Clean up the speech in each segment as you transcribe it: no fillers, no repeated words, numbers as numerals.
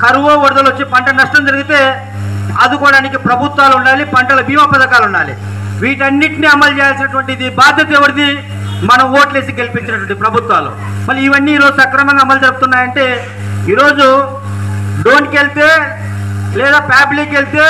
కరువు వరదలు వచ్చి పంట నష్టం జరిగితే ఆదుకోవడానికి ప్రభుత్వాలు ఉండాలి, పంటల బీమా పథకాలు ఉండాలి. వీటన్నిటిని అమలు చేయాల్సినటువంటిది బాధ్యత ఎవరిది? మనం ఓట్లేసి గెలిపించినటువంటి ప్రభుత్వాలు. మళ్ళీ ఇవన్నీ ఈరోజు సక్రమంగా అమలు జరుపుతున్నాయంటే ఈరోజు డోన్కి వెళ్తే లేదా ఫ్యాబ్లిక్కి వెళ్తే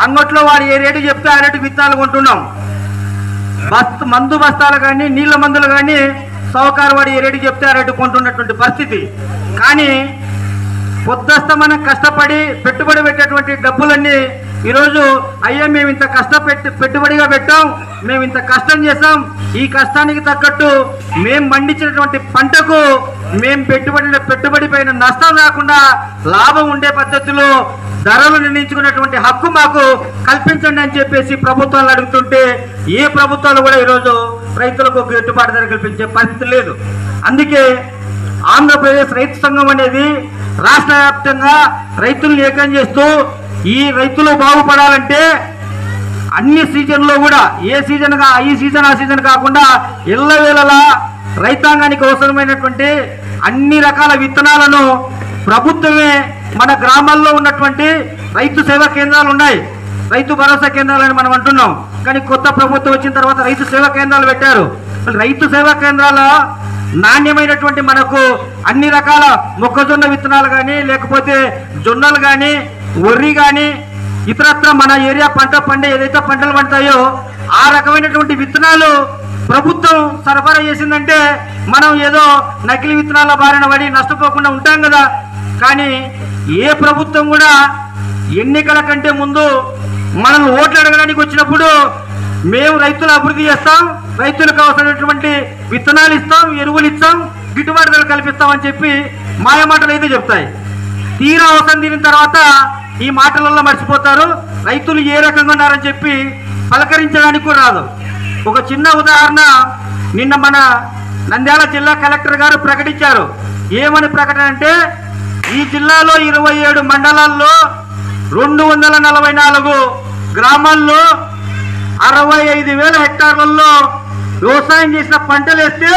అంగట్లో వాడు ఏ రేటు చెప్తే ఆ రేటు విత్తనాలు కొంటున్నాం. మందు బస్తాలు కానీ నీళ్ళ మందులు కానీ సౌకారు వాడు ఏ రేటు చెప్తే ఆ రేటు కొంటున్నటువంటి పరిస్థితి. కానీ పొద్దస్త మనం కష్టపడి పెట్టుబడి పెట్టేటువంటి డబ్బులన్నీ ఈరోజు అయ్యా మేము ఇంత పెట్టుబడిగా పెట్టాం, మేము ఇంత కష్టం చేసాం, ఈ కష్టానికి తగ్గట్టు మేము పండించినటువంటి పంటకు మేము పెట్టుబడి పైన నష్టం రాకుండా లాభం ఉండే పద్ధతిలో ధరలు నిర్ణయించుకున్నటువంటి హక్కు మాకు కల్పించండి అని చెప్పేసి ప్రభుత్వాలు అడుగుతుంటే ఏ ప్రభుత్వాలు కూడా ఈరోజు రైతులకు గిట్టుబాటు ధర కల్పించే పరిస్థితి లేదు. అందుకే ఆంధ్రప్రదేశ్ రైతు సంఘం అనేది రాష్ట్ర వ్యాప్తంగా రైతులను ఏకం చేస్తూ ఈ రైతులు బాగుపడాలంటే అన్ని సీజన్లో కూడా ఈ సీజన్ ఆ సీజన్ కాకుండా ఎల్లవేళలా రైతాంగానికి అవసరమైనటువంటి అన్ని రకాల విత్తనాలను ప్రభుత్వమే మన గ్రామాల్లో ఉన్నటువంటి రైతు సేవా కేంద్రాలు ఉన్నాయి, రైతు భరోసా కేంద్రాలని మనం అంటున్నాం. కానీ కొత్త ప్రభుత్వం వచ్చిన తర్వాత రైతు సేవా కేంద్రాలు పెట్టారు. రైతు సేవా కేంద్రాల నాణ్యమైనటువంటి మనకు అన్ని రకాల మొక్కజొన్న విత్తనాలు కానీ లేకపోతే జొన్నలు కానీ వరి కానీ ఇతరత్ర మన ఏరియా పండే ఏదైతే పంటలు పండుతాయో ఆ రకమైనటువంటి విత్తనాలు ప్రభుత్వం సరఫరా చేసిందంటే మనం ఏదో నకిలీ విత్తనాల బారిన పడి నష్టపోకుండా ఉంటాం కదా. కానీ ఏ ప్రభుత్వం కూడా ఎన్నికల కంటే ముందు మనల్ని ఓట్లు అడగడానికి వచ్చినప్పుడు మేము రైతులు అభివృద్ధి చేస్తాం, రైతులకు అవసరమైనటువంటి విత్తనాలు ఇస్తాం, ఎరువులు ఇస్తాం, గిట్టుబాటు ధర కల్పిస్తామని చెప్పి మాయమాటలు అయితే చెప్తాయి. తీరా అవసరం తీరిన తర్వాత ఈ మాటలలో మర్చిపోతారు. రైతులు ఏ రకంగా ఉన్నారని చెప్పి పలకరించడానికి రాదు. ఒక చిన్న ఉదాహరణ, నిన్న మన నంద్యాల జిల్లా కలెక్టర్ గారు ప్రకటించారు. ఏమని ప్రకటన అంటే ఈ జిల్లాలో 27 మండలాల్లో 244 గ్రామాల్లో 65,000 హెక్టార్లలో వ్యవసాయం చేసిన పంటలు వేస్తే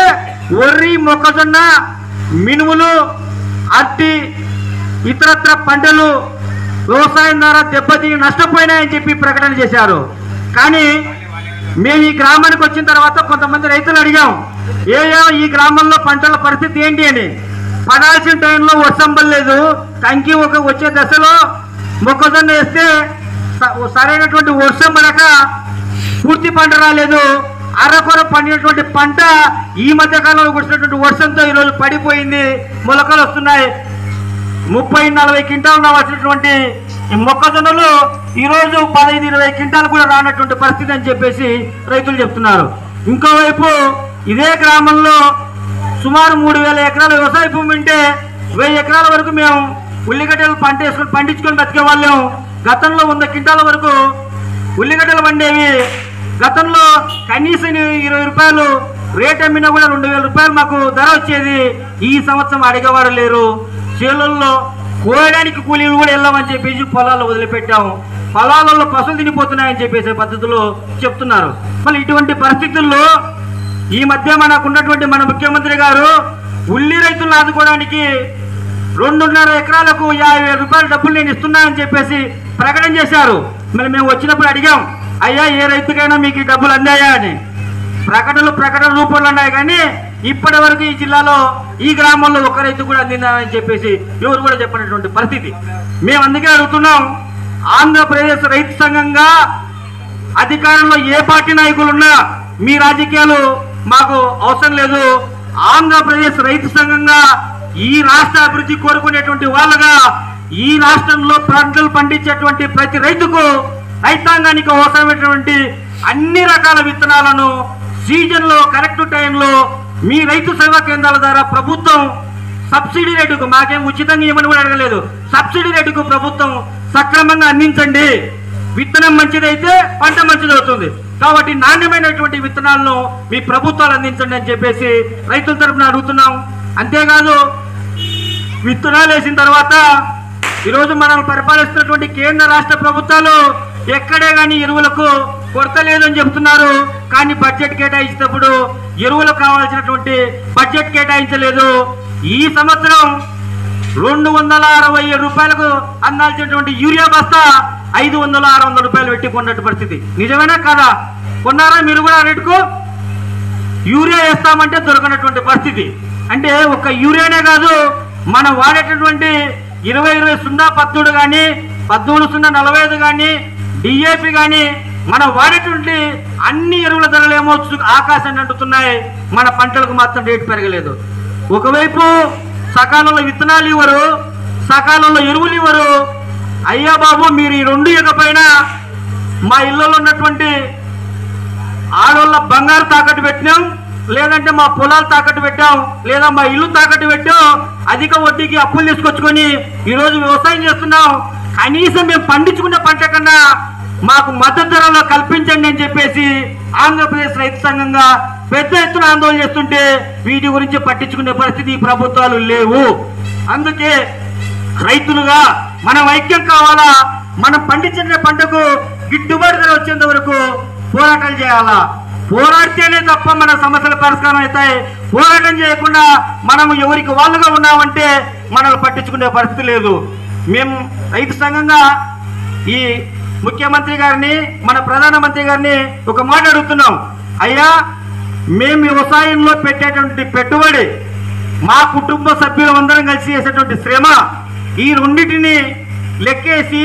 వరి, మొక్కజొన్న, మినుములు, అరటి ఇతరత్ర పంటలు వ్యవసాయం ద్వారా దెబ్బతిని నష్టపోయినాయని చెప్పి ప్రకటన చేశారు. కానీ మేము ఈ గ్రామానికి వచ్చిన తర్వాత కొంతమంది రైతులు అడిగాం, ఈ గ్రామంలో పంటల పరిస్థితి ఏంటి అని. పడాల్సిన టైంలో వర్షం పడలేదు, కంకి వచ్చే దశలో మొక్కజొన్న వేస్తే సరైనటువంటి వర్షం పడక పూర్తి పంట రాలేదు, అరకొర పండినటువంటి పంట ఈ మధ్య కాలంలో కురిసినటువంటి వర్షంతో ఈరోజు పడిపోయింది, మొలకలు వస్తున్నాయి. 30-40 క్వింటాలు రావాల్సినటువంటి మొక్కజొన్నలు ఈరోజు 15-20 క్వింటాలు కూడా రానటువంటి పరిస్థితి అని చెప్పేసి రైతులు చెప్తున్నారు. ఇంకోవైపు ఇదే గ్రామంలో సుమారు 3,000 ఎకరాల వ్యవసాయ భూమి ఉంటే 1000 ఎకరాల వరకు మేము ఉల్లిగడ్డలు పండించుకొని బతికే వాళ్ళం. గతంలో 100 క్వింటాల వరకు ఉల్లిగడ్డలు పండేవి. గతంలో కనీసం 20 రూపాయలు రేట్ అమ్మినా కూడా 2,000 రూపాయలు మాకు ధర వచ్చేది. ఈ సంవత్సరం అడిగేవారు లేరు. చేలల్లో కోయడానికి కూలీలు కూడా వెళ్ళామని చెప్పేసి పొలాల్లో వదిలిపెట్టాము. పొలాలలో పశువులు తినిపోతున్నాయని చెప్పేసి పద్ధతిలో చెప్తున్నారు. మళ్ళీ ఇటువంటి పరిస్థితుల్లో ఈ మధ్య మనకున్నటువంటి మన ముఖ్యమంత్రి గారు ఉల్లి రైతులను ఆదుకోవడానికి 2.5 ఎకరాలకు 50,000 రూపాయల డబ్బులు నేను ఇస్తున్నానని చెప్పేసి ప్రకటన చేశారు. మరి మేము వచ్చినప్పుడు అడిగాం, అయ్యా ఏ రైతుకైనా మీకు ఈ డబ్బులు అందాయా అని. ప్రకటన రూపంలో ఉన్నాయి, కానీ ఇప్పటి వరకు ఈ జిల్లాలో ఈ గ్రామంలో ఒక రైతు కూడా అందిందని చెప్పేసి ఎవరు కూడా చెప్పినటువంటి పరిస్థితి. మేము అందుకే అడుగుతున్నాం, ఆంధ్రప్రదేశ్ రైతు సంఘంగా అధికారంలో ఏ పార్టీ నాయకులున్నా మీ రాజకీయాలు మాకు అవసరం లేదు. ఆంధ్రప్రదేశ్ రైతు సంఘంగా ఈ రాష్ట్ర అభివృద్ధి కోరుకునేటువంటి వాళ్ళగా ఈ రాష్ట్రంలో పంటలు పండించేటువంటి ప్రతి రైతుకు రైతాంగానికి అవసరమైనటువంటి అన్ని రకాల విత్తనాలను సీజన్లో కరెక్ట్ టైంలో మీ రైతు సేవా కేంద్రాల ద్వారా ప్రభుత్వం సబ్సిడీ రేటుకు, మాకేం ఉచితంగా ఇవ్వని కూడా అడగలేదు, సబ్సిడీ రేటుకు ప్రభుత్వం సక్రమంగా అందించండి. విత్తనం మంచిదైతే పంట మంచిదవుతుంది. కాబట్టి నాణ్యమైనటువంటి విత్తనాలను మీ ప్రభుత్వాలు అందించండి అని చెప్పేసి రైతుల తరఫున అడుగుతున్నాం. అంతేకాదు, విత్తనాలు వేసిన తర్వాత ఈరోజు మనం పరిపాలిస్తున్నటువంటి కేంద్ర రాష్ట్ర ప్రభుత్వాలు ఎక్కడే కానీ ఎరువులకు కొరత లేదని చెప్తున్నారు. కానీ బడ్జెట్ కేటాయించినప్పుడు ఎరువులకు కావాల్సినటువంటి బడ్జెట్ కేటాయించలేదు. ఈ సంవత్సరం 267 రూపాయలకు అందాల్సినటువంటి యూరియా బస్తా 500-600 రూపాయలు పెట్టి కొన్నట్టు పరిస్థితి. నిజమేనా కాదా? కొన్నారా మీరు కూడా రేటుకు? యూరియా వేస్తామంటే దొరకనటువంటి పరిస్థితి. అంటే ఒక్క యూరియానే కాదు, మనం వాడేటటువంటి 20-20-0-13 కానీ 13-0-45 కానీ డిఏపి కానీ మనం వాడేటువంటి అన్ని ఎరువుల ధరలు ఏమో ఆకాశాన్ని అంటుతున్నాయి, మన పంటలకు మాత్రం రేటు పెరగలేదు. ఒకవైపు సకాలంలో విత్తనాలు ఇవ్వరు, సకాలంలో ఎరువులు ఇవ్వరు. అయ్యా బాబు, మీరు ఈ రెండు ఇవ్వకపోయినా మా ఇళ్లలో ఉన్నటువంటి ఆడోళ్ళ బంగారు తాకట్టు పెట్టినాం, లేదంటే మా పొలాలు తాకట్టు పెట్టాం, లేదా మా ఇల్లు తాకట్టు పెట్టాం, అధిక వడ్డీకి అప్పులు తీసుకొచ్చుకొని ఈరోజు వ్యవసాయం చేస్తున్నాం. కనీసం మేము పండించుకున్న పంట కన్నా మాకు మద్దతు ధరలో కల్పించండి అని చెప్పేసి ఆంధ్రప్రదేశ్ రైతు సంఘంగా పెద్ద ఎత్తున ఆందోళన చేస్తుంటే వీటి గురించి పట్టించుకునే పరిస్థితి ఈ ప్రభుత్వాలు లేవు. అందుకే రైతులుగా మనం ఐక్యం కావాలా, మనం పండించిన పంటకు గిట్టుబాటు ధర వచ్చేంత వరకు పోరాటాలు చేయాలా. పోరాడితేనే తప్ప మన సమస్యల పరిష్కారం అవుతాయి. పోరాటం చేయకుండా మనము ఎవరికి వాళ్ళుగా ఉన్నామంటే మనల్ని పట్టించుకునే పరిస్థితి లేదు. మేము రైతు సంఘంగా ఈ ముఖ్యమంత్రి గారిని, మన ప్రధానమంత్రి గారిని ఒక మాట అడుగుతున్నాం. అయ్యా, మేము వ్యవసాయంలో పెట్టేటువంటి పెట్టుబడి, మా కుటుంబ సభ్యులందరం కలిసి చేసేటువంటి శ్రమ, ఈ రెండింటిని లెక్కేసి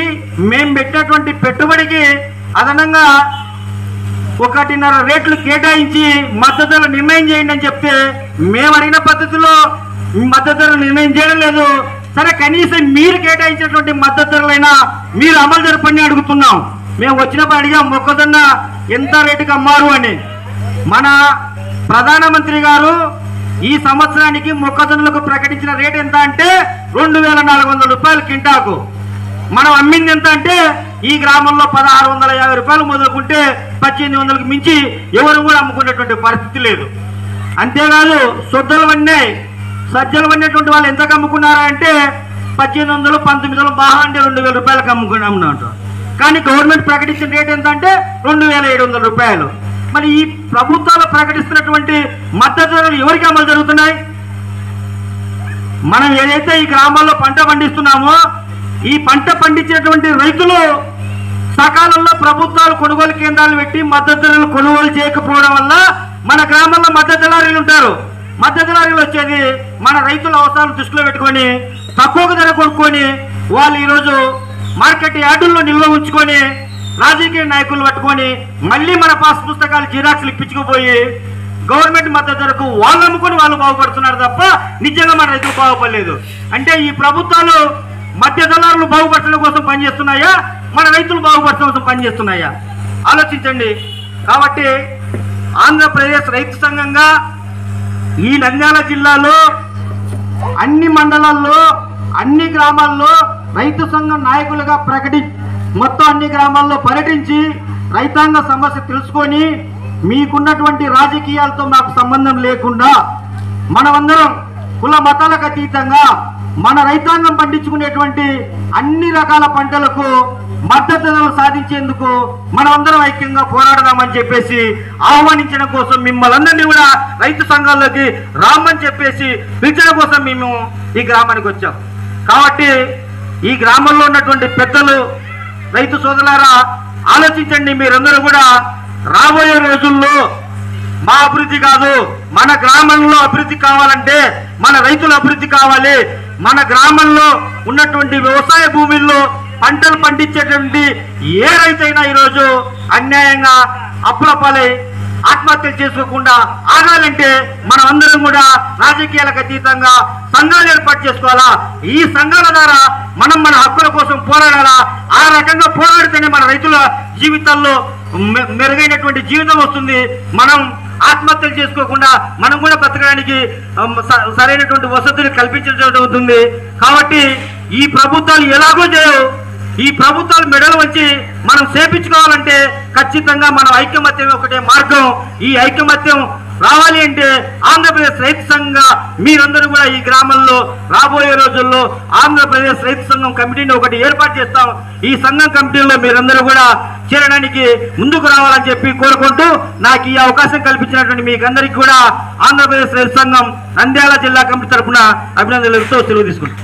మేము పెట్టినటువంటి పెట్టుబడికి అదనంగా 1.5 రేట్లు కేటాయించి మద్దతు ధర నిర్ణయం చేయండి అని చెప్తే మేము అడిగిన పద్ధతిలో మద్దతు ధర నిర్ణయం చేయడం లేదు. సరే, కనీసం మీరు కేటాయించినటువంటి మద్దతు ధరలైనా మీరు అమలు జరపని అడుగుతున్నాం. మేము వచ్చినప్పుడు అడిగాం, మొక్కజొన్న ఎంత రేటుకి అమ్మారు అని. మన ప్రధానమంత్రి గారు ఈ సంవత్సరానికి మొక్కజొన్నలకు ప్రకటించిన రేటు ఎంత అంటే 2400 రూపాయలు కింటాకు. మనం అమ్మింది ఎంత అంటే ఈ గ్రామంలో 1650 రూపాయలు మొదలుకుంటే 1800కు మించి ఎవరు కూడా అమ్ముకునేటువంటి పరిస్థితి లేదు. అంతేకాదు, సొద్దలు వన్నాయి, సజ్జలు వన్నటువంటి వాళ్ళు ఎంతకు అమ్ముకున్నారా అంటే 1800, 1900, బాగా అంటే 2000 రూపాయలకు అమ్ముకున్నామంట. కానీ గవర్నమెంట్ ప్రకటించిన రేట్ ఎంత అంటే 2700 రూపాయలు. మరి ఈ ప్రభుత్వాలు ప్రకటిస్తున్నటువంటి మద్దతు ధరలు ఎవరికి అమలు జరుగుతున్నాయి? మనం ఏదైతే ఈ గ్రామాల్లో పంట పండిస్తున్నామో ఈ పంట పండించేటువంటి రైతులు సకాలంలో ప్రభుత్వాలు కొనుగోలు కేంద్రాలు పెట్టి మద్దతు ధరలు కొనుగోలు చేయకపోవడం వల్ల మన గ్రామంలో మద్దతు దళారీలు ఉంటారు. మద్దతు దళారీలు వచ్చేది మన రైతుల అవసరాలు దృష్టిలో పెట్టుకొని తక్కువ ధర కొనుక్కొని వాళ్ళు ఈరోజు మార్కెట్ యార్డుల్లో నిల్వ ఉంచుకొని రాజకీయ నాయకులు పట్టుకొని మళ్ళీ మన పాస్ పుస్తకాలు జిరాక్స్లు ఇప్పించుకుపోయి గవర్నమెంట్ మద్దతు ధరకు వాళ్ళు అమ్ముకొని వాళ్ళు బాగుపడుతున్నారు తప్ప నిజంగా మన రైతులు బాగుపడలేదు. అంటే ఈ ప్రభుత్వాలు మధ్య దళారులు బాగుపరచడం కోసం పనిచేస్తున్నాయా, మన రైతులు బాగుపరచడం కోసం పనిచేస్తున్నాయా? ఆలోచించండి. కాబట్టి ఆంధ్రప్రదేశ్ రైతు సంఘంగా ఈ నంద్యాల జిల్లాలో అన్ని మండలాల్లో అన్ని గ్రామాల్లో రైతు సంఘం నాయకులుగా మొత్తం అన్ని గ్రామాల్లో పర్యటించి రైతాంగ సమస్య తెలుసుకొని మీకున్నటువంటి రాజకీయాలతో మాకు సంబంధం లేకుండా మనమందరం కుల మతాలకు అతీతంగా మన రైతాంగం పండించుకునేటువంటి అన్ని రకాల పంటలకు మద్దతు ధరలు సాధించేందుకు మనమందరం ఐక్యంగా పోరాడదామని చెప్పేసి ఆహ్వానించడం కోసం మిమ్మల్ని అందరినీ కూడా రైతు సంఘాల్లోకి రామని చెప్పేసి పిలిచడం కోసం మేము ఈ గ్రామానికి వచ్చాం. కాబట్టి ఈ గ్రామంలో ఉన్నటువంటి పెద్దలు, రైతు సోదరులారా, ఆలోచించండి. మీరందరూ కూడా రాబోయే రోజుల్లో మా అభివృద్ధి కాదు, మన గ్రామంలో అభివృద్ధి కావాలంటే మన రైతుల అభివృద్ధి కావాలి. మన గ్రామంలో ఉన్నటువంటి వ్యవసాయ భూముల్లో పంటలు పండించేటువంటి ఏ రైతైనా ఈరోజు అన్యాయంగా అప్పుల పాలై ఆత్మహత్యలు చేసుకోకుండా ఆగాలంటే మనం అందరం కూడా రాజకీయాలకు అతీతంగా సంఘాలు ఏర్పాటు చేసుకోవాలా. ఈ సంఘాల ద్వారా మనం మన హక్కుల కోసం పోరాడాలా. ఆ రకంగా పోరాడితేనే మన రైతుల జీవితాల్లో మెరుగైనటువంటి జీవితం వస్తుంది. మనం ఆత్మహత్యలు చేసుకోకుండా మనం కూడా బతకడానికి సరైనటువంటి వసతులు కల్పించడం అవుతుంది. కాబట్టి ఈ ప్రభుత్వాలు ఎలాగో చేయవు. ఈ ప్రభుత్వాలు మెడలు వచ్చి మనం చేపించుకోవాలంటే ఖచ్చితంగా మనం ఐకమత్యం ఒకటే మార్గం. ఈ ఐకమత్యం రావాలి అంటే ఆంధ్రప్రదేశ్ రైతు సంఘంగా మీరందరూ కూడా ఈ గ్రామంలో రాబోయే రోజుల్లో ఆంధ్రప్రదేశ్ రైతు సంఘం కమిటీని ఒకటి ఏర్పాటు చేస్తాం. ఈ సంఘం కమిటీలో మీరందరూ కూడా చేరడానికి ముందుకు రావాలని చెప్పి కోరుకుంటూ నాకు ఈ అవకాశం కల్పించినటువంటి మీకందరికీ కూడా ఆంధ్రప్రదేశ్ రైతు సంఘం నంద్యాల జిల్లా కమిటీ తరఫున అభినందనలతో సెలవు తీసుకుంటాం.